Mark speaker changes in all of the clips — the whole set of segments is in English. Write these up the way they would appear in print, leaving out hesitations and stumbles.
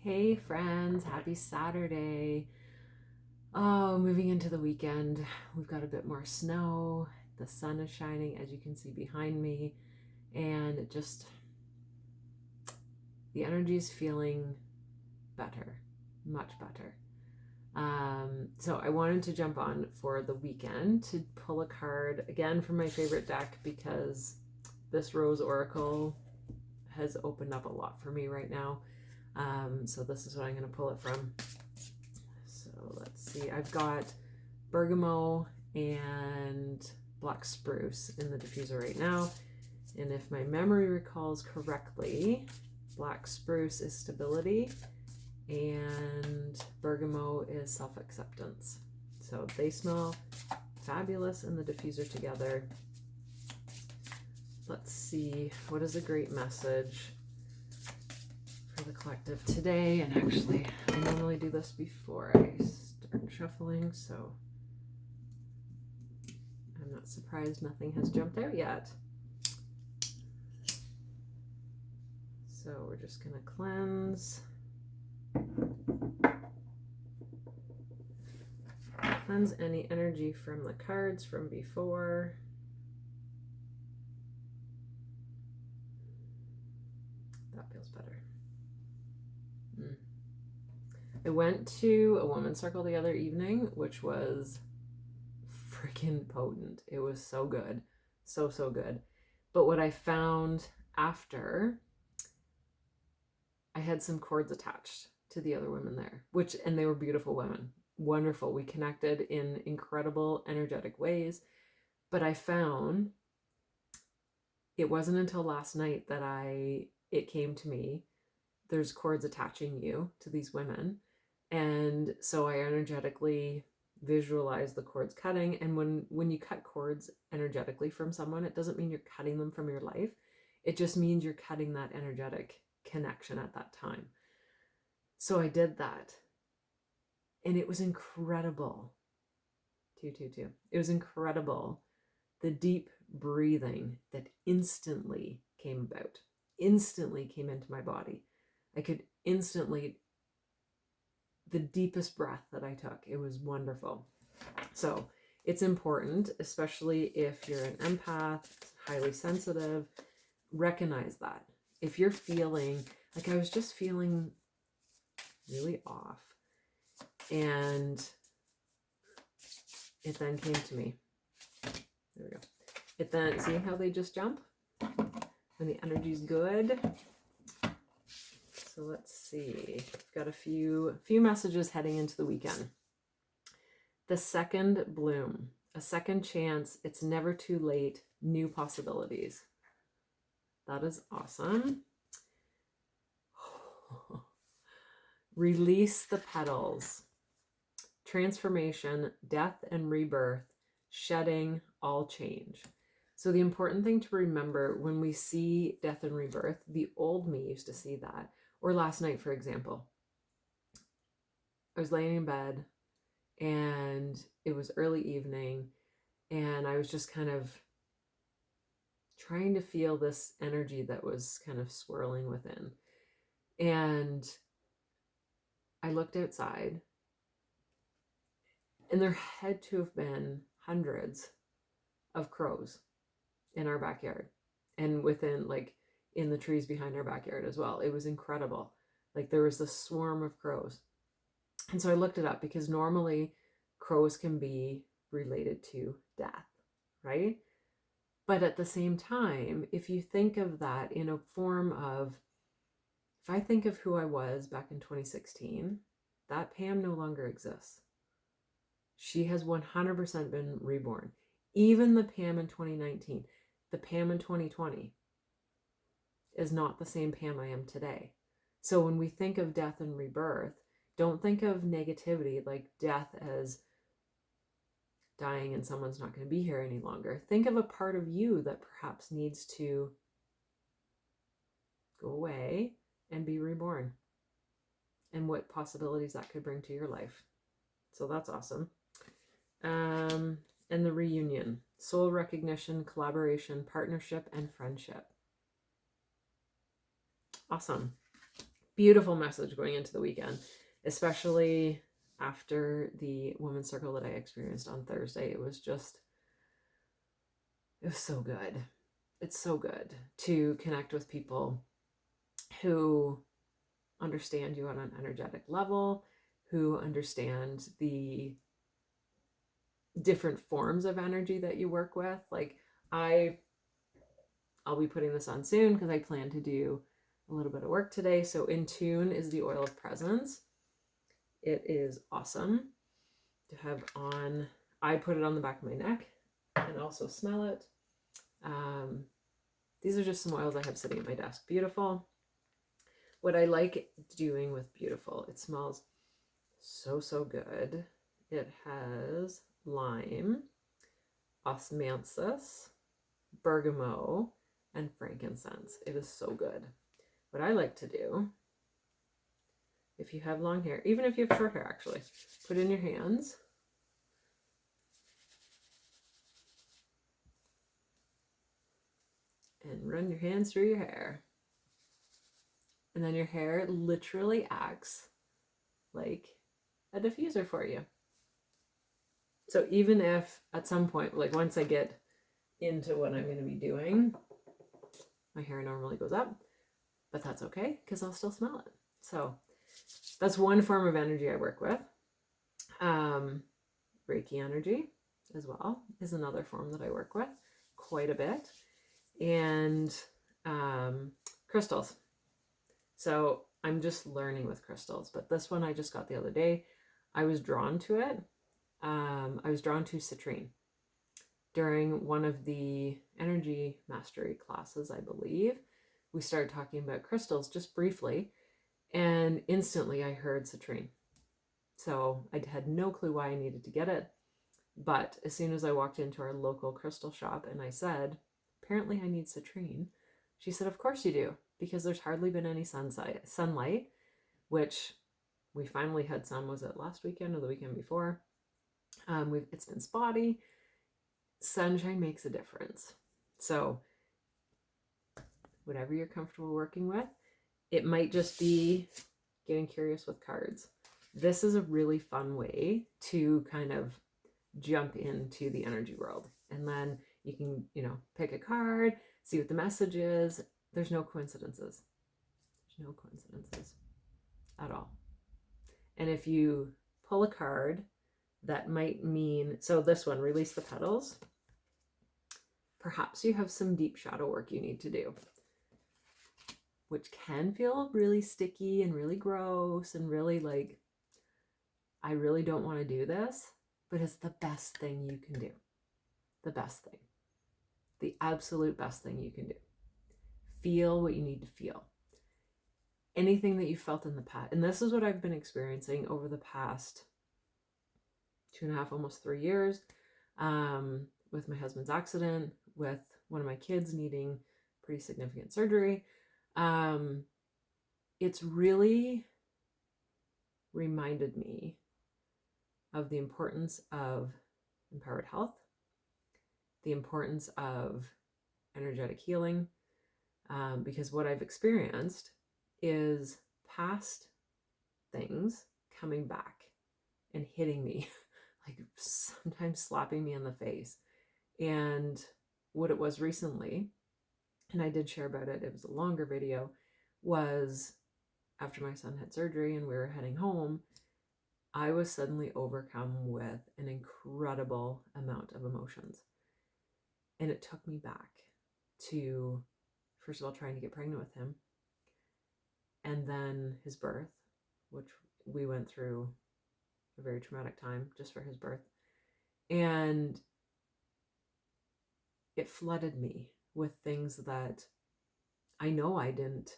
Speaker 1: Hey friends, happy Saturday. Oh, moving into the weekend. We've got a bit more snow. The sun is shining, as you can see behind me, and the energy is feeling better, much better. So I wanted to jump on for the weekend to pull a card again from my favorite deck because this Rose Oracle has opened up a lot for me right now. So this is what I'm going to pull it from. So let's see. I've got bergamot and black spruce in the diffuser right now. And if my memory recalls correctly, black spruce is stability and bergamot is self-acceptance. So they smell fabulous in the diffuser together. Let's see, what is a great message for the collective today? And actually, I normally do this before I start shuffling, so I'm not surprised nothing has jumped out yet. So we're just going to cleanse. Cleanse any energy from the cards from before. That feels better. I went to a women's circle the other evening, which was freaking potent. It was so good. So good. But what I found after, I had some cords attached to the other women there, and they were beautiful women. Wonderful. We connected in incredible energetic ways. But I found it wasn't until last night that it came to me. There's cords attaching you to these women. And so I energetically visualize the cords cutting. And when you cut cords energetically from someone, it doesn't mean you're cutting them from your life. It just means you're cutting that energetic connection at that time. So I did that. And it was incredible. 222. It was incredible. The deep breathing that instantly came about, instantly came into my body. I could instantly, the deepest breath that I took, it was wonderful. So it's important, especially if you're an empath, highly sensitive, recognize that. If you're feeling, like I was just feeling really off, and it then came to me. There we go. It then, see how they just jump? When the energy's good. So let's see. I've got a few messages heading into the weekend. The second bloom, a second chance. It's never too late. New possibilities. That is awesome. Release the petals. Transformation, death and rebirth, shedding, all change. So the important thing to remember when we see death and rebirth, the old me used to see that. Or last night, for example, I was laying in bed and it was early evening and I was just kind of trying to feel this energy that was kind of swirling within. And I looked outside and there had to have been hundreds of crows in our backyard and within, like, in the trees behind our backyard as well. It was incredible. Like there was this swarm of crows. And so I looked it up because normally crows can be related to death, right? But at the same time, if you think of that in a form of, if I think of who I was back in 2016, that Pam no longer exists. She has 100% been reborn. Even the Pam in 2019, the Pam in 2020 is not the same Pam I am today. So when we think of death and rebirth, don't think of negativity like death as dying and someone's not going to be here any longer. Think of a part of you that perhaps needs to go away and be reborn, and what possibilities that could bring to your life. So that's awesome. And the reunion, soul recognition, collaboration, partnership, and friendship. Awesome. beautiful message going into the weekend, especially after the women's circle that I experienced on Thursday. It was so good. It's so good to connect with people who understand you on an energetic level, who understand the different forms of energy that you work with. Like I'll be putting this on soon because I plan to do a little bit of work today. So In Tune is the oil of presence. It is awesome to have on. I put it on the back of my neck and also smell it. These are just some oils I have sitting at my desk. Beautiful. What I like doing with beautiful, it smells so good. It has lime, osmanthus, bergamot, and frankincense. It is so good. What I like to do, if you have long hair, even if you have short hair actually, put it in your hands. And run your hands through your hair. And then your hair literally acts like a diffuser for you. So even if at some point, like once I get into what I'm going to be doing, my hair normally goes up, but that's okay because I'll still smell it. So that's one form of energy I work with. Reiki energy as well is another form that I work with quite a bit. And crystals. So I'm just learning with crystals, but this one I just got the other day. I was drawn to it. I was drawn to citrine during one of the energy mastery classes, I believe. We started talking about crystals just briefly, and instantly I heard citrine. So I had no clue why I needed to get it. But as soon as I walked into our local crystal shop and I said, apparently I need citrine, she said, of course you do, because there's hardly been any sunlight, which we finally had some, was it last weekend or the weekend before? It's been spotty. Sunshine makes a difference. So whatever you're comfortable working with, it might just be getting curious with cards. This is a really fun way to kind of jump into the energy world. And then you can, pick a card, see what the message is. There's no coincidences. There's no coincidences at all. And if you pull a card that might mean, so this one, release the petals, perhaps you have some deep shadow work you need to do, which can feel really sticky and really gross and really like, I really don't want to do this, but it's the best thing you can do. The best thing. The absolute best thing you can do. Feel what you need to feel. Anything that you felt in the past. And this is what I've been experiencing over the past 2.5, almost 3 years, with my husband's accident, with one of my kids needing pretty significant surgery. It's really reminded me of the importance of empowered health, the importance of energetic healing, because what I've experienced is past things coming back and hitting me, like sometimes slapping me in the face. And what it was recently, and I did share about it, it was a longer video, was after my son had surgery and we were heading home, I was suddenly overcome with an incredible amount of emotions. And it took me back to, first of all, trying to get pregnant with him, and then his birth, which we went through a very traumatic time just for his birth. And it flooded me with things that I know I didn't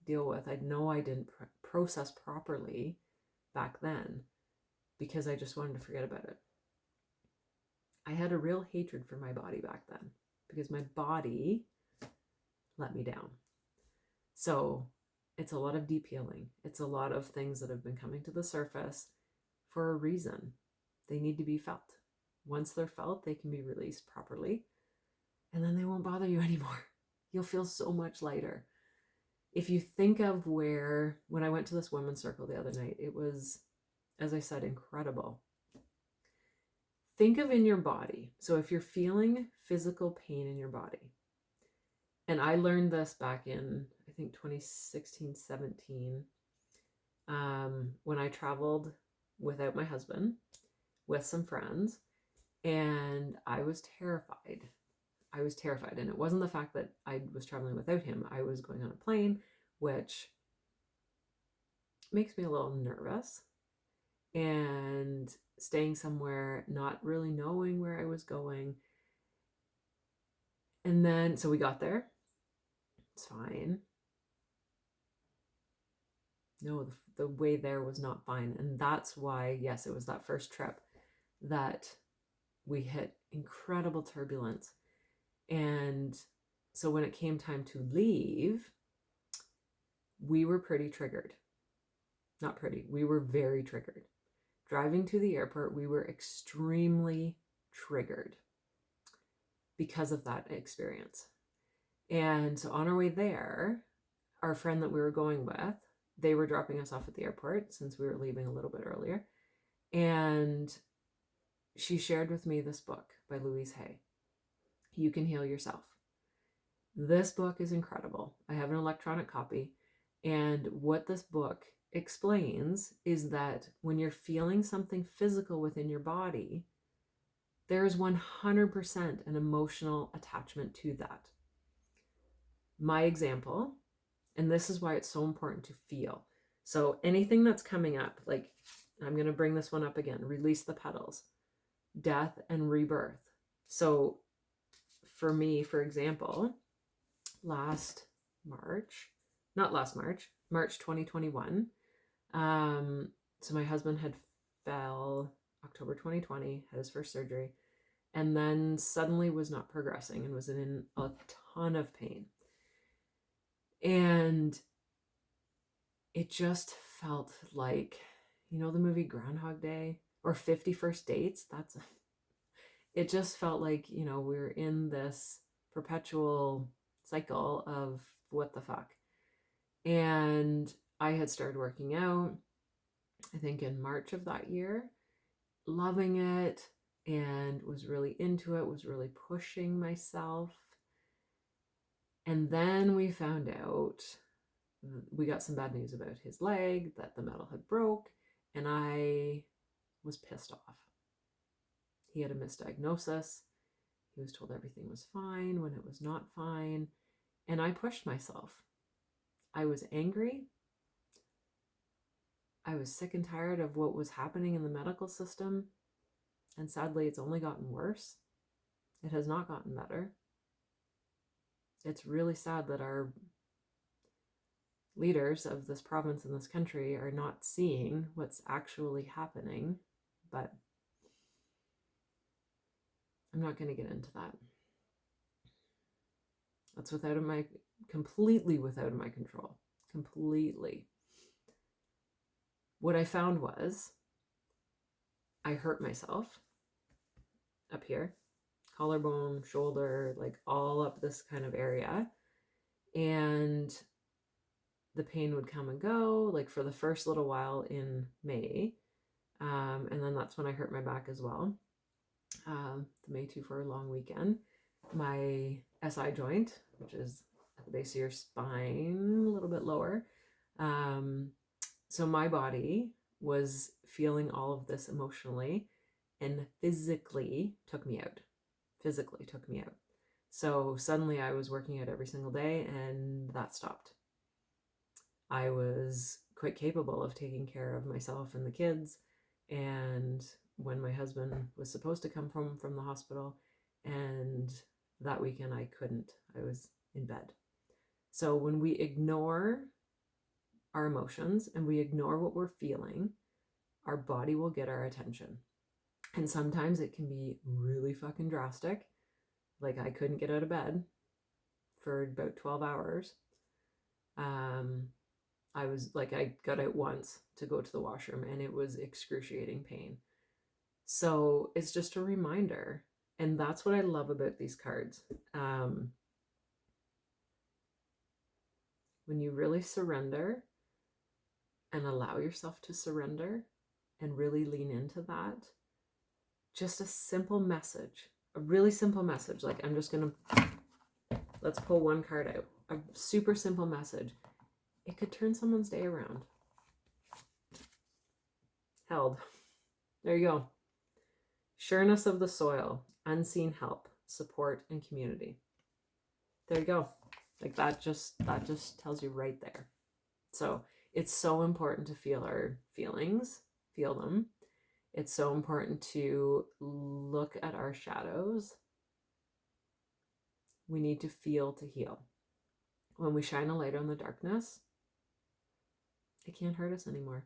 Speaker 1: deal with. I know I didn't process properly back then because I just wanted to forget about it. I had a real hatred for my body back then because my body let me down. So it's a lot of deep healing. It's a lot of things that have been coming to the surface for a reason. They need to be felt. Once they're felt, they can be released properly, and then they won't bother you anymore. You'll feel so much lighter. if you think of when I went to this women's circle the other night, it was, as I said, incredible. Think of in your body. So if you're feeling physical pain in your body, and I learned this back in, I think, 2016, 17, when I traveled without my husband with some friends, and I was terrified. And it wasn't the fact that I was traveling without him. I was going on a plane, which makes me a little nervous, and staying somewhere, not really knowing where I was going. And then, so we got there. It's fine. No, the way there was not fine. And that's why, yes, it was that first trip that we hit incredible turbulence. And so when it came time to leave, we were pretty triggered. Not pretty, we were very triggered. Driving to the airport, we were extremely triggered because of that experience. And so on our way there, our friend that we were going with, they were dropping us off at the airport since we were leaving a little bit earlier. And she shared with me this book by Louise Hay, You Can Heal Yourself. This book is incredible. I have an electronic copy. And what this book explains is that when you're feeling something physical within your body, there is 100% an emotional attachment to that. My example, and this is why it's so important to feel. So anything that's coming up, like I'm going to bring this one up again, release the petals, death and rebirth. So for me, for example, March 2021. So my husband fell October 2020, had his first surgery, and then suddenly was not progressing and was in a ton of pain. And it just felt like, you know, the movie Groundhog Day or 50 First Dates. It just felt like, you know, we're in this perpetual cycle of what the fuck. And I had started working out, I think in March of that year, loving it, and was really into it, was really pushing myself. And then we found out, we got some bad news about his leg, that the metal had broke, and I was pissed off. He had a misdiagnosis. He was told everything was fine when it was not fine. And I pushed myself. I was angry. I was sick and tired of what was happening in the medical system. And sadly, it's only gotten worse. It has not gotten better. It's really sad that our leaders of this province and this country are not seeing what's actually happening. But I'm not going to get into that. That's completely without of my control. Completely. What I found was I hurt myself up here, collarbone, shoulder, like all up this kind of area. And the pain would come and go, like for the first little while in May. And then that's when I hurt my back as well. The May 2-4 long weekend. My SI joint, which is at the base of your spine, a little bit lower. So my body was feeling all of this emotionally and physically took me out. So suddenly I was working out every single day, and that stopped. I was quite capable of taking care of myself and the kids. And when my husband was supposed to come from the hospital, and that weekend I couldn't. I was in bed. So when we ignore our emotions and we ignore what we're feeling, our body will get our attention. And sometimes it can be really fucking drastic. Like I couldn't get out of bed for about 12 hours. I got out once to go to the washroom, and it was excruciating pain. So it's just a reminder. And that's what I love about these cards. when you really surrender and allow yourself to surrender and really lean into that, just a simple message, a really simple message. Like, I'm just going to, let's pull one card out. A super simple message. It could turn someone's day around. Held. There you go. Sureness of the soil, unseen help, support, and community. There you go. Like that just tells you right there. So it's so important to feel our feelings, feel them. It's so important to look at our shadows. We need to feel to heal. When we shine a light on the darkness, it can't hurt us anymore.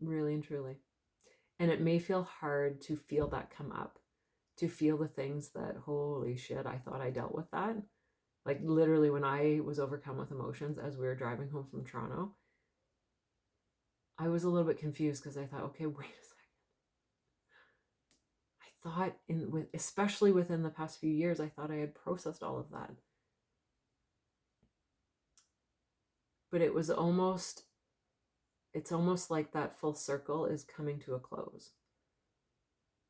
Speaker 1: Really and truly. And it may feel hard to feel that come up, to feel the things that, holy shit, I thought I dealt with that. Like literally when I was overcome with emotions as we were driving home from Toronto, I was a little bit confused because I thought, okay, wait a second. I thought especially within the past few years, I thought I had processed all of that. But it's almost like that full circle is coming to a close.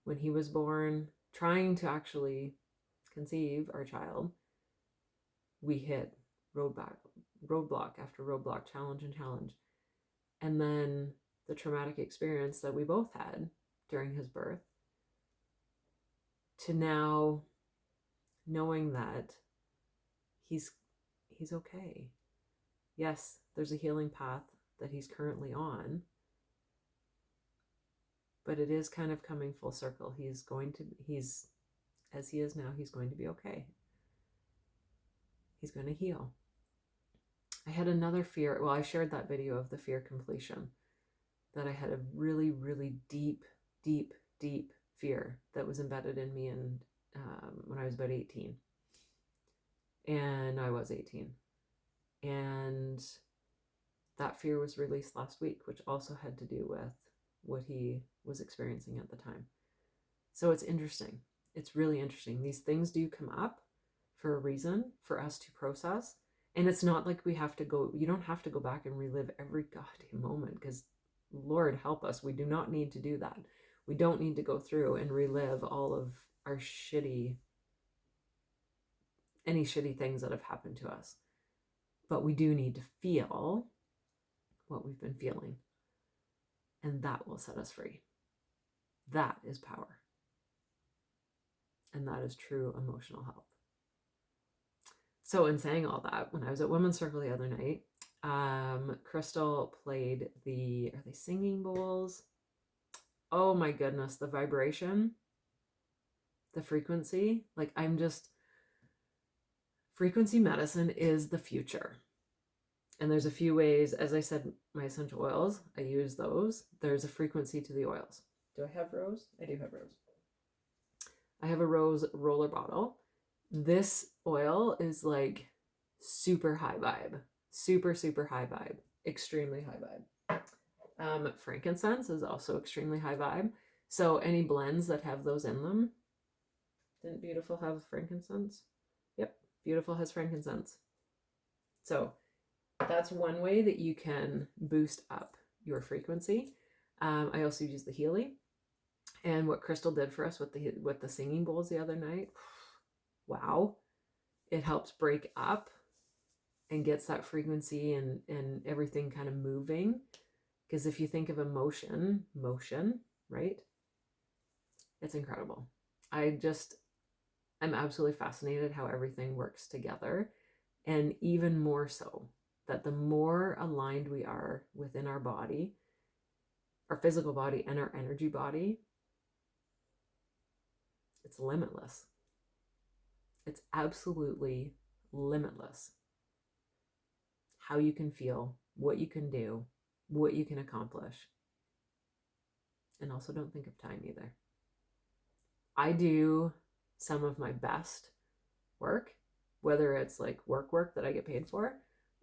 Speaker 1: When he was born, trying to actually conceive our child, we hit roadblock after roadblock, challenge and challenge. And then the traumatic experience that we both had during his birth, to now knowing that he's okay. Yes, there's a healing path that he's currently on, but it is kind of coming full circle. He's as he is now, he's going to be okay. He's going to heal. I had another fear. Well, I shared that video of the fear completion, that I had a really, really deep fear that was embedded in me when I was about 18. And I was 18. And that fear was released last week, which also had to do with what he was experiencing at the time. So it's interesting. It's really interesting. These things do come up for a reason, for us to process. And it's not like you don't have to go back and relive every goddamn moment, because Lord help us, we do not need to do that. We don't need to go through and relive all of our any shitty things that have happened to us. But we do need to feel what we've been feeling. And that will set us free. That is power. And that is true emotional health. So in saying all that, when I was at Women's Circle the other night, Crystal played are they singing bowls? Oh my goodness, the vibration, the frequency. Like frequency medicine is the future. And there's a few ways, as I said, my essential oils, I use those. There's a frequency to the oils. Do I have rose? I do have rose. I have a rose roller bottle. This oil is like super high vibe, super high vibe, extremely high vibe. Frankincense is also extremely high vibe. So any blends that have those in them. Didn't Beautiful have frankincense? Yep, Beautiful has frankincense. So that's one way that you can boost up your frequency. I also use the Healy. And what Crystal did for us with the singing bowls the other night, wow, it helps break up and gets that frequency and everything kind of moving. Because if you think of motion, right? It's incredible. I'm absolutely fascinated how everything works together. And even more so, that the more aligned we are within our body, our physical body and our energy body, it's limitless. It's absolutely limitless. How you can feel, what you can do, what you can accomplish. And also don't think of time either. I do some of my best work, whether it's like work that I get paid for,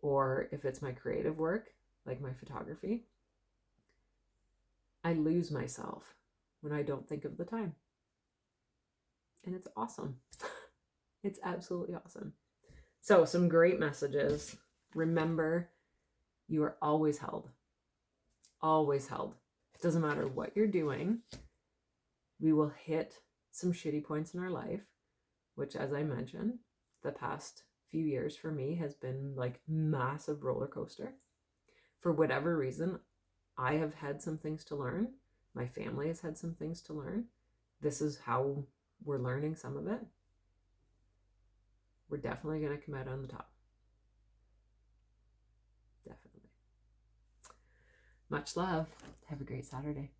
Speaker 1: or if it's my creative work, like my photography. I lose myself when I don't think of the time. And it's awesome. It's absolutely awesome. So some great messages. Remember, you are always held. Always held. It doesn't matter what you're doing. We will hit some shitty points in our life, which, as I mentioned, the past few years for me has been like massive roller coaster. For whatever reason, I have had some things to learn. My family has had some things to learn. This is how we're learning some of it. We're definitely going to come out on the top. Definitely. Much love. Have a great Saturday.